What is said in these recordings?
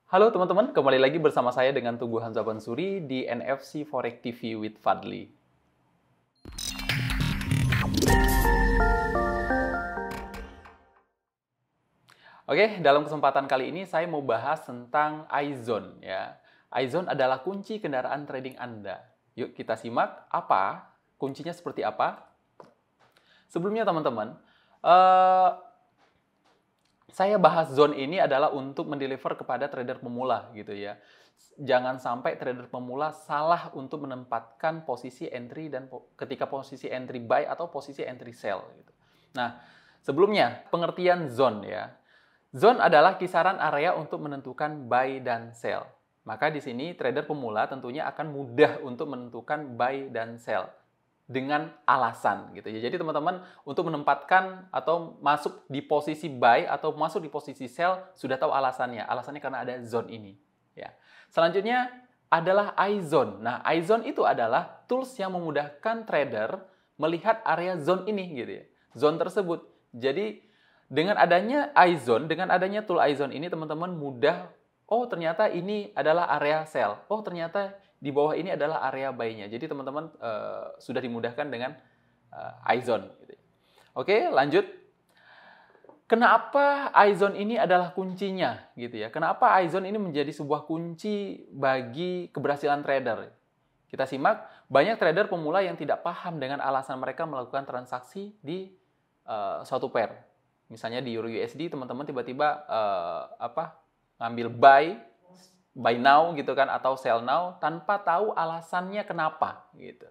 Halo teman-teman, kembali lagi bersama saya dengan Tugu Hamzah Bansuri di NFC Forex TV with Fadli. Oke, dalam kesempatan kali ini saya mau bahas tentang iZone ya. iZone adalah kunci kendaraan trading Anda. Yuk kita simak apa kuncinya seperti apa. Sebelumnya teman-teman, eh, saya bahas zone ini adalah untuk mendeliver kepada trader pemula gitu ya. Jangan sampai trader pemula salah untuk menempatkan posisi entry dan ketika posisi entry buy atau posisi entry sell gitu. Nah, sebelumnya pengertian zone ya. Zone adalah kisaran area untuk menentukan buy dan sell. Maka di sini trader pemula tentunya akan mudah untuk menentukan buy dan sell dengan alasan gitu ya. Jadi teman-teman untuk menempatkan atau masuk di posisi buy atau masuk di posisi sell sudah tahu alasannya. Alasannya karena ada zone ini ya. Selanjutnya adalah iZone. Nah, iZone itu adalah tools yang memudahkan trader melihat area zone ini gitu ya. Zone tersebut. Jadi dengan adanya iZone, dengan adanya tool iZone ini teman-teman mudah, oh ternyata ini adalah area sell. Oh ternyata di bawah ini adalah area buy-nya. Jadi teman-teman sudah dimudahkan dengan iZone. Gitu. Oke, lanjut. Kenapa iZone ini adalah kuncinya, gitu ya? Kenapa iZone ini menjadi sebuah kunci bagi keberhasilan trader? Kita simak, banyak trader pemula yang tidak paham dengan alasan mereka melakukan transaksi di suatu pair. Misalnya di Euro USD, teman-teman tiba-tiba ngambil buy now gitu kan, atau sell now tanpa tahu alasannya kenapa gitu.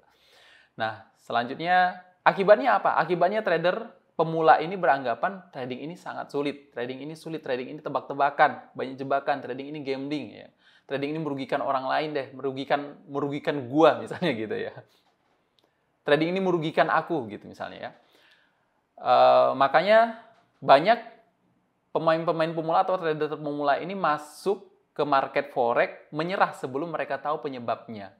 Nah, selanjutnya akibatnya apa? Akibatnya trader pemula ini beranggapan trading ini sangat sulit, trading ini sulit, trading ini tebak-tebakan, banyak jebakan, trading ini gambling ya. Trading ini merugikan orang lain deh, merugikan gua misalnya gitu ya. Trading ini merugikan aku gitu misalnya ya. Makanya banyak pemain-pemain pemula atau trader pemula ini masuk ke market forex menyerah sebelum mereka tahu penyebabnya.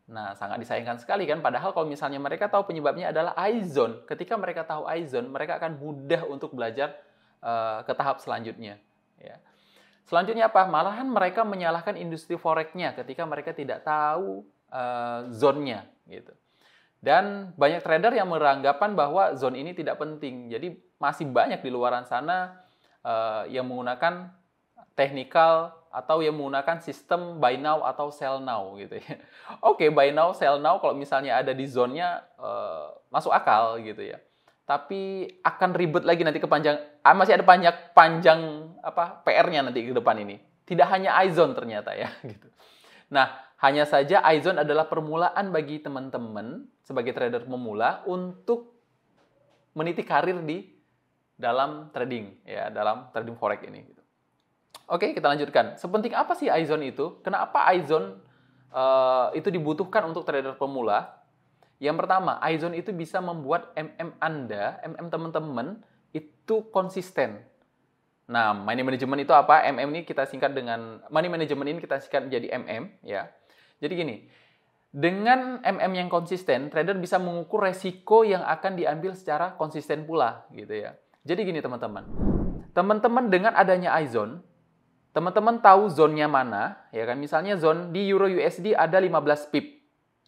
Nah, sangat disayangkan sekali kan, padahal kalau misalnya mereka tahu penyebabnya adalah iZone, ketika mereka tahu iZone, mereka akan mudah untuk belajar ke tahap selanjutnya. Ya. Selanjutnya apa? Malahan mereka menyalahkan industri forex-nya ketika mereka tidak tahu zone-nya. Gitu. Dan banyak trader yang beranggapan bahwa zone ini tidak penting. Jadi masih banyak di luaran sana yang menggunakan teknikal atau yang menggunakan sistem buy now atau sell now gitu ya. Oke, buy now, sell now kalau misalnya ada di zone-nya masuk akal gitu ya. Tapi akan ribet lagi nanti masih ada panjang PR-nya nanti ke depan ini. Tidak hanya iZone ternyata ya gitu. Nah, hanya saja iZone adalah permulaan bagi teman-teman sebagai trader pemula untuk meniti karir di dalam trading ya, dalam trading forex ini gitu. Oke, kita lanjutkan. Sepenting apa sih iZone itu? Kenapa iZone itu dibutuhkan untuk trader pemula? Yang pertama, iZone itu bisa membuat Anda, teman-teman, itu konsisten. Nah, money management itu apa? Ini kita singkat dengan money management ini kita singkat menjadi ya. Jadi gini, dengan yang konsisten, trader bisa mengukur resiko yang akan diambil secara konsisten pula, gitu ya. Jadi gini teman-teman. Teman-teman dengan adanya iZone, teman-teman tahu zone-nya mana, ya kan? Misalnya zone di Euro USD ada 15 pip.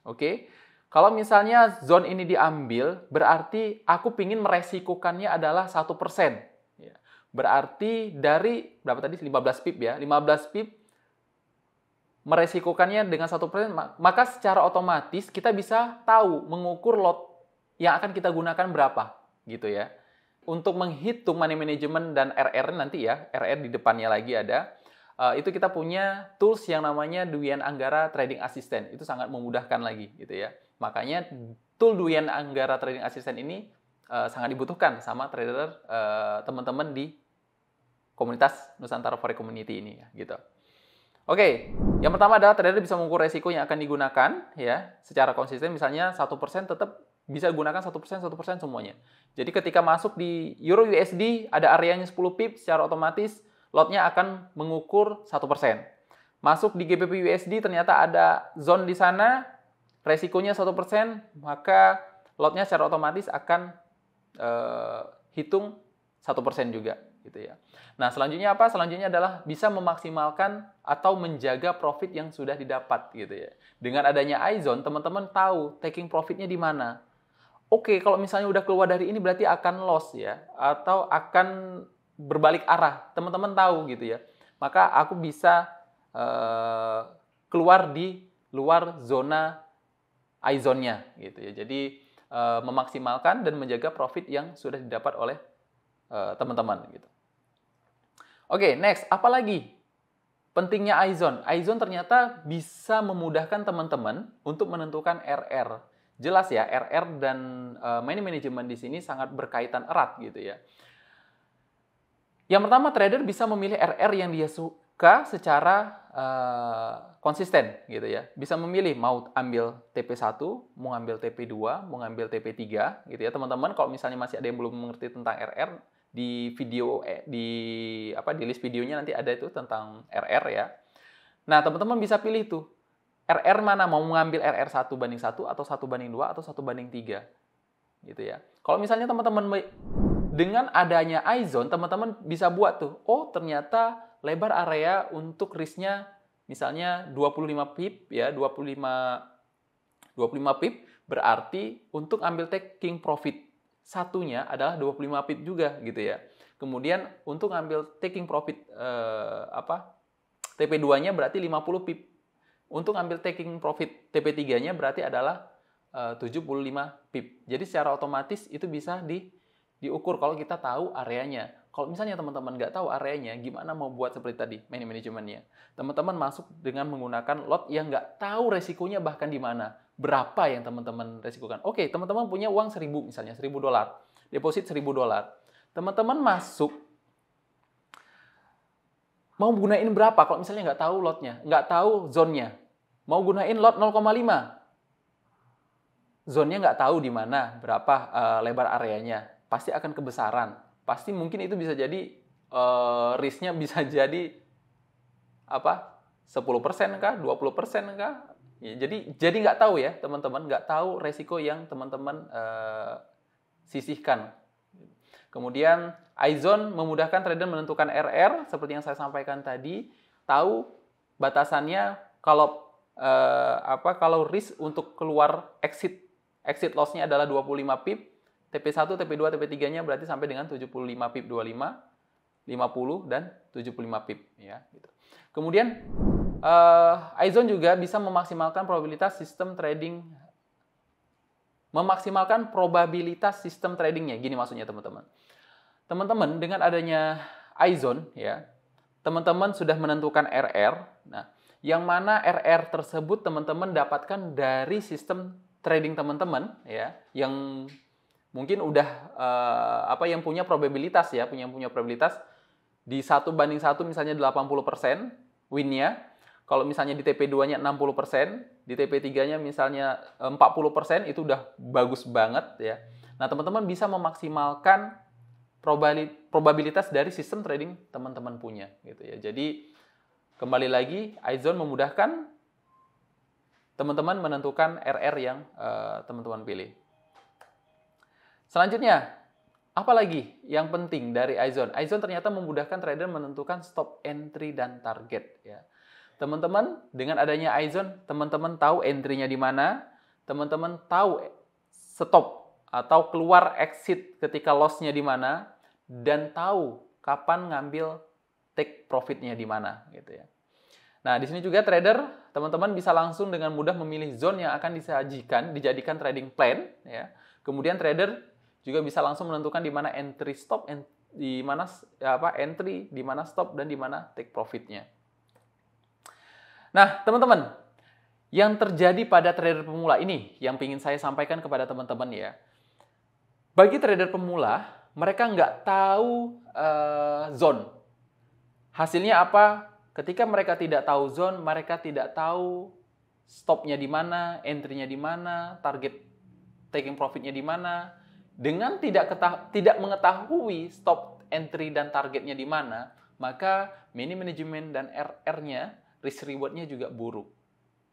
Oke? Kalau misalnya zone ini diambil, berarti aku pingin meresikokannya adalah 1%. Ya. Berarti dari, berapa tadi? 15 pip ya. 15 pip meresikokannya dengan 1%, maka secara otomatis kita bisa tahu, mengukur lot yang akan kita gunakan berapa. Gitu ya. Untuk menghitung money management dan RR nanti ya, RR di depannya lagi ada, itu kita punya tools yang namanya Duyen Anggara Trading Assistant. Itu sangat memudahkan lagi gitu ya. Makanya tool Duyen Anggara Trading Assistant ini sangat dibutuhkan sama trader teman-teman di komunitas Nusantara Forex Community ini ya, gitu. Oke, yang pertama adalah trader bisa mengukur resiko yang akan digunakan ya secara konsisten. Misalnya 1% tetap bisa gunakan 1% semuanya. Jadi ketika masuk di Euro USD ada areanya 10 pip, secara otomatis lotnya akan mengukur 1%. Masuk di GBP USD ternyata ada zone di sana, resikonya 1%, maka lotnya secara otomatis akan hitung 1% juga. gitu ya. Nah, selanjutnya apa? Selanjutnya adalah bisa memaksimalkan atau menjaga profit yang sudah didapat gitu ya. Dengan adanya iZone, teman-teman tahu taking profitnya di mana. Oke, kalau misalnya udah keluar dari ini berarti akan loss ya, atau akan berbalik arah. Teman-teman tahu gitu ya. Maka aku bisa keluar di luar zona iZone-nya gitu ya. Jadi memaksimalkan dan menjaga profit yang sudah didapat oleh teman-teman gitu. Oke, next, apalagi pentingnya iZone? iZone ternyata bisa memudahkan teman-teman untuk menentukan RR. Jelas ya, RR dan money management di sini sangat berkaitan erat gitu ya. Yang pertama, trader bisa memilih RR yang dia suka secara konsisten gitu ya. Bisa memilih mau ambil TP1, mau ambil TP2, mau ambil TP3 gitu ya. Teman-teman kalau misalnya masih ada yang belum mengerti tentang RR, di video di list videonya nanti ada itu tentang RR ya. Nah, teman-teman bisa pilih tuh RR mana, mau mengambil RR 1:1 atau 1:2 atau 1:3 gitu ya. Kalau misalnya teman-teman dengan adanya iZone, teman-teman bisa buat tuh, oh ternyata lebar area untuk risk-nya misalnya 25 pip ya, 25 pip berarti untuk ambil taking profit satunya adalah 25 pip juga gitu ya. Kemudian untuk ambil taking profit TP2-nya berarti 50 pip. Untuk ambil taking profit TP3-nya berarti adalah 75 pip. Jadi secara otomatis itu bisa diukur kalau kita tahu areanya. Kalau misalnya teman-teman nggak tahu areanya, gimana mau buat seperti tadi, money manajemennya? Teman-teman masuk dengan menggunakan lot yang nggak tahu resikonya bahkan di mana. Berapa yang teman-teman resikokan? Oke, teman-teman punya uang 1.000 misalnya, $1.000. Deposit $1.000. Teman-teman masuk, mau gunain berapa kalau misalnya nggak tahu lotnya, nggak tahu zone-nya. Mau gunain lot 0,5. Zone-nya nggak tahu di mana, berapa lebar areanya. Pasti akan kebesaran. Pasti mungkin itu bisa jadi risk-nya bisa jadi 10% kah, 20% kah? Ya, jadi nggak tahu ya teman-teman, nggak tahu resiko yang teman-teman sisihkan. Kemudian iZone memudahkan trader menentukan RR seperti yang saya sampaikan tadi, tahu batasannya kalau kalau risk untuk keluar exit loss-nya adalah 25 pip, TP1, TP2, TP3-nya berarti sampai dengan 75 pip, 25, 50 dan 75 pip ya gitu. Kemudian iZone juga bisa memaksimalkan probabilitas sistem tradingnya. Gini maksudnya teman-teman. Teman-teman dengan adanya iZone ya, teman-teman sudah menentukan RR. Nah, yang mana RR tersebut teman-teman dapatkan dari sistem trading teman-teman ya, yang mungkin udah yang punya probabilitas ya, punya probabilitas di 1:1 misalnya 80% win-nya. Kalau misalnya di TP2-nya 60%, di TP3-nya misalnya 40%, itu udah bagus banget ya. Nah, teman-teman bisa memaksimalkan probabilitas dari sistem trading teman-teman punya gitu ya. Jadi kembali lagi iZone memudahkan teman-teman menentukan RR yang teman-teman pilih. Selanjutnya, apa lagi yang penting dari iZone? iZone ternyata memudahkan trader menentukan stop entry dan target ya. Teman-teman, dengan adanya iZone, teman-teman tahu entry-nya di mana, teman-teman tahu stop atau keluar exit ketika loss-nya di mana, dan tahu kapan ngambil take profit-nya di mana gitu ya. Nah, di sini juga trader, teman-teman bisa langsung dengan mudah memilih zone yang akan dijadikan trading plan ya. Kemudian trader juga bisa langsung menentukan di mana entry stop, di mana entry, di mana stop, dan di mana take profit-nya. Nah, teman-teman, yang terjadi pada trader pemula ini yang ingin saya sampaikan kepada teman-teman ya. Bagi trader pemula, mereka nggak tahu zone. Hasilnya apa? Ketika mereka tidak tahu zone, mereka tidak tahu stopnya di mana, entry-nya di mana, target taking profit-nya di mana. Dengan tidak mengetahui stop, entry, dan targetnya di mana, maka money management dan RR-nya, risk reward-nya juga buruk.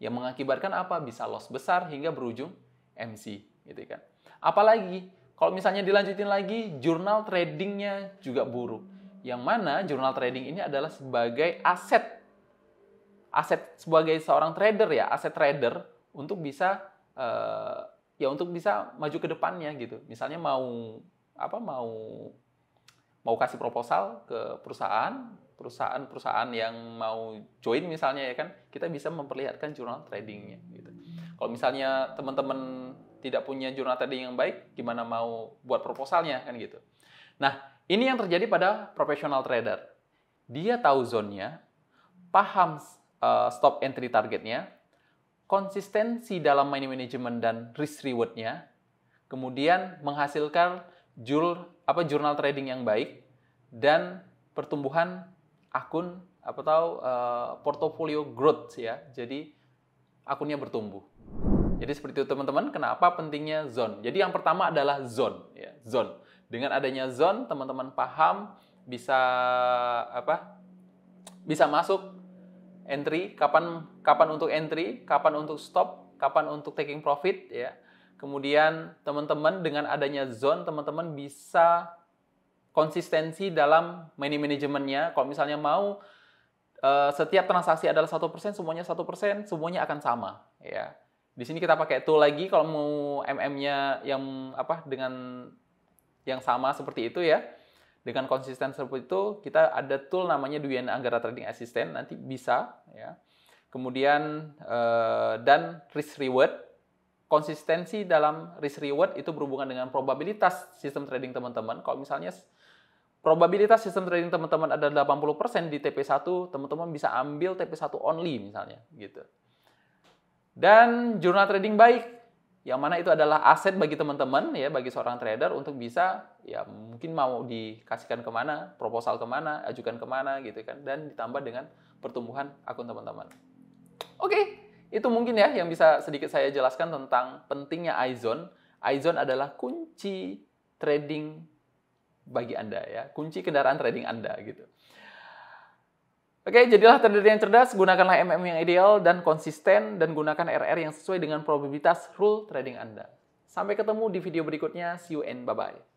Yang mengakibatkan apa? Bisa loss besar hingga berujung MC, gitu kan. Apalagi kalau misalnya dilanjutin lagi, jurnal trading-nya juga buruk. Yang mana jurnal trading ini adalah sebagai aset sebagai seorang trader ya, aset trader untuk bisa untuk bisa maju ke depannya gitu. Misalnya mau kasih proposal ke perusahaan yang mau join misalnya ya kan, kita bisa memperlihatkan jurnal tradingnya gitu. Kalau misalnya teman-teman tidak punya jurnal trading yang baik, gimana mau buat proposalnya kan gitu. Nah, ini yang terjadi pada professional trader. Dia tahu zone-nya, paham stop entry targetnya, konsistensi dalam money management dan risk reward-nya, kemudian menghasilkan jurnal trading yang baik, dan pertumbuhan akun atau portfolio growth ya. Jadi akunnya bertumbuh. Jadi seperti itu teman-teman, kenapa pentingnya zone. Jadi yang pertama adalah zone ya, zone. Dengan adanya zone, teman-teman paham bisa bisa masuk entry, kapan untuk entry, kapan untuk stop, kapan untuk taking profit ya. Kemudian teman-teman dengan adanya zone, teman-teman bisa konsistensi dalam money manajemennya. Kalau misalnya mau setiap transaksi adalah 1%, semuanya 1%, semuanya akan sama ya. Di sini kita pakai tool lagi kalau mau MM-nya yang dengan yang sama seperti itu ya. Dengan konsisten seperti itu, kita ada tool namanya Dwi Anggara Trading Assistant, nanti bisa ya. Kemudian dan risk reward, konsistensi dalam risk reward itu berhubungan dengan probabilitas sistem trading teman-teman. Kalau misalnya probabilitas sistem trading teman-teman ada 80% di TP1, teman-teman bisa ambil TP1 only misalnya gitu. Dan jurnal trading baik, yang mana itu adalah aset bagi teman-teman ya, bagi seorang trader untuk bisa ya mungkin mau dikasihkan kemana, proposal kemana, ajukan kemana gitu kan, dan ditambah dengan pertumbuhan akun teman-teman. Oke, itu mungkin ya yang bisa sedikit saya jelaskan tentang pentingnya iZone. iZone adalah kunci trading bagi Anda ya, kunci kendaraan trading Anda gitu. Oke, jadilah trader yang cerdas, gunakanlah MM yang ideal dan konsisten, dan gunakan RR yang sesuai dengan probabilitas rule trading Anda. Sampai ketemu di video berikutnya, see you and bye-bye.